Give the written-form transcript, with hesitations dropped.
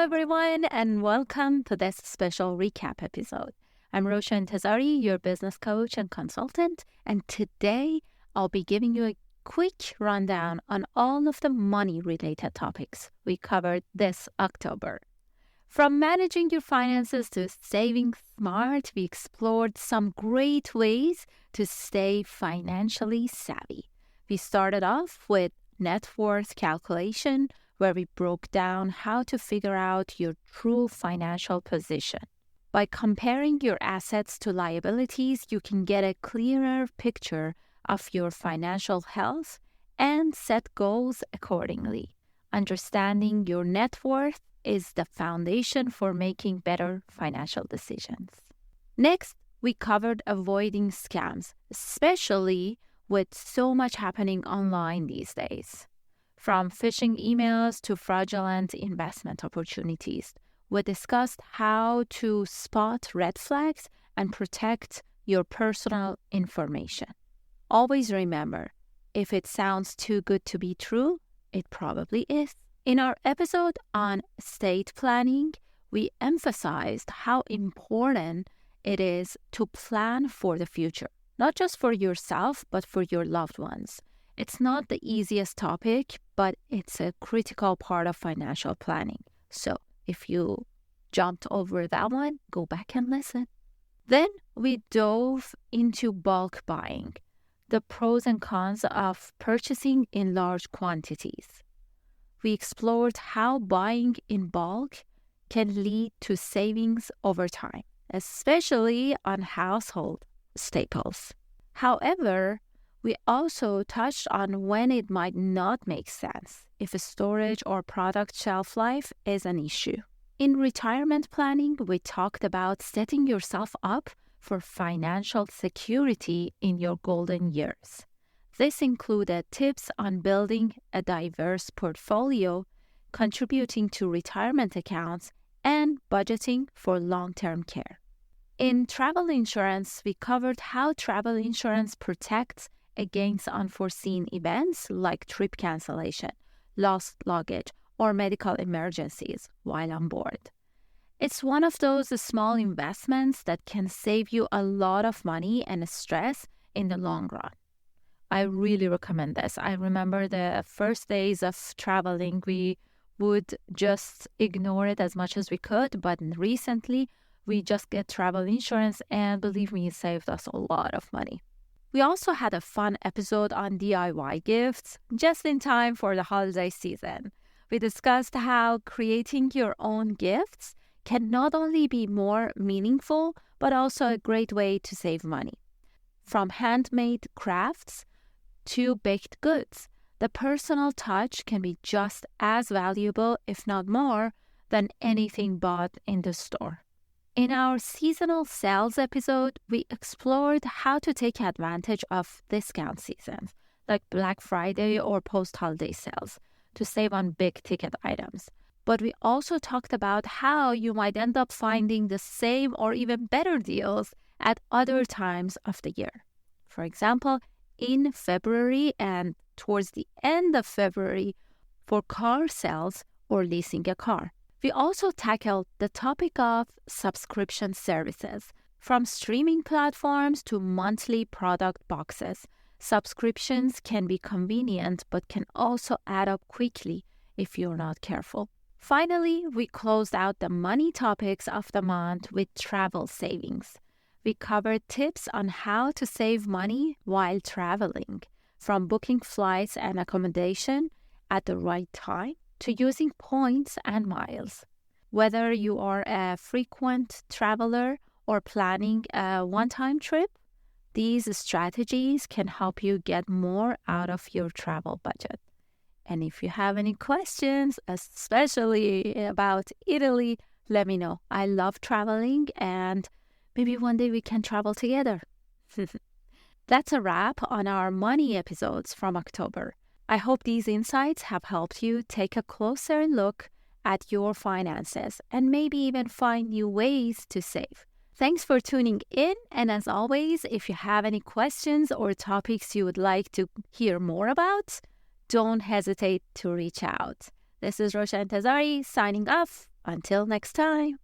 everyone, and welcome to this special recap episode. I'm Roshan Tazari, your business coach and consultant, and today I'll be giving you a quick rundown on all of the money-related topics we covered this October. From managing your finances to saving smart, we explored some great ways to stay financially savvy. We started off with net worth calculation, where we broke down how to figure out your true financial position. By comparing your assets to liabilities, you can get a clearer picture of your financial health and set goals accordingly. Understanding your net worth is the foundation for making better financial decisions. Next, we covered avoiding scams, especially with so much happening online these days. From phishing emails to fraudulent investment opportunities, we discussed how to spot red flags and protect your personal information. Always remember, if it sounds too good to be true, it probably is. In our episode on estate planning, we emphasized how important it is to plan for the future, not just for yourself, but for your loved ones. It's not the easiest topic, but it's a critical part of financial planning. So if you jumped over that one, go back and listen. Then we dove into bulk buying, the pros and cons of purchasing in large quantities. We explored how buying in bulk can lead to savings over time, especially on household staples. However, we also touched on when it might not make sense if a storage or product shelf life is an issue. In retirement planning, we talked about setting yourself up for financial security in your golden years. This included tips on building a diverse portfolio, contributing to retirement accounts, and budgeting for long-term care. In travel insurance, we covered how travel insurance protects against unforeseen events like trip cancellation, lost luggage, or medical emergencies while on board. It's one of those small investments that can save you a lot of money and stress in the long run. I really recommend this. I remember the first days of traveling, we would just ignore it as much as we could, but recently we just get travel insurance, and believe me, it saved us a lot of money. We also had a fun episode on DIY gifts, just in time for the holiday season. We discussed how creating your own gifts can not only be more meaningful, but also a great way to save money. From handmade crafts to baked goods, the personal touch can be just as valuable, if not more, than anything bought in the store. In our seasonal sales episode, we explored how to take advantage of discount seasons, like Black Friday or post-holiday sales, to save on big-ticket items. But we also talked about how you might end up finding the same or even better deals at other times of the year. For example, in February and towards the end of February for car sales or leasing a car. We also tackled the topic of subscription services. From streaming platforms to monthly product boxes, subscriptions can be convenient but can also add up quickly if you're not careful. Finally, we closed out the money topics of the month with travel savings. We covered tips on how to save money while traveling, from booking flights and accommodation at the right time to using points and miles. Whether you are a frequent traveler or planning a one-time trip, these strategies can help you get more out of your travel budget. And if you have any questions, especially about Italy, let me know. I love traveling, and maybe one day we can travel together. That's a wrap on our money episodes from October. I hope these insights have helped you take a closer look at your finances and maybe even find new ways to save. Thanks for tuning in, and as always, if you have any questions or topics you would like to hear more about, don't hesitate to reach out. This is Roshan Tazari signing off. Until next time.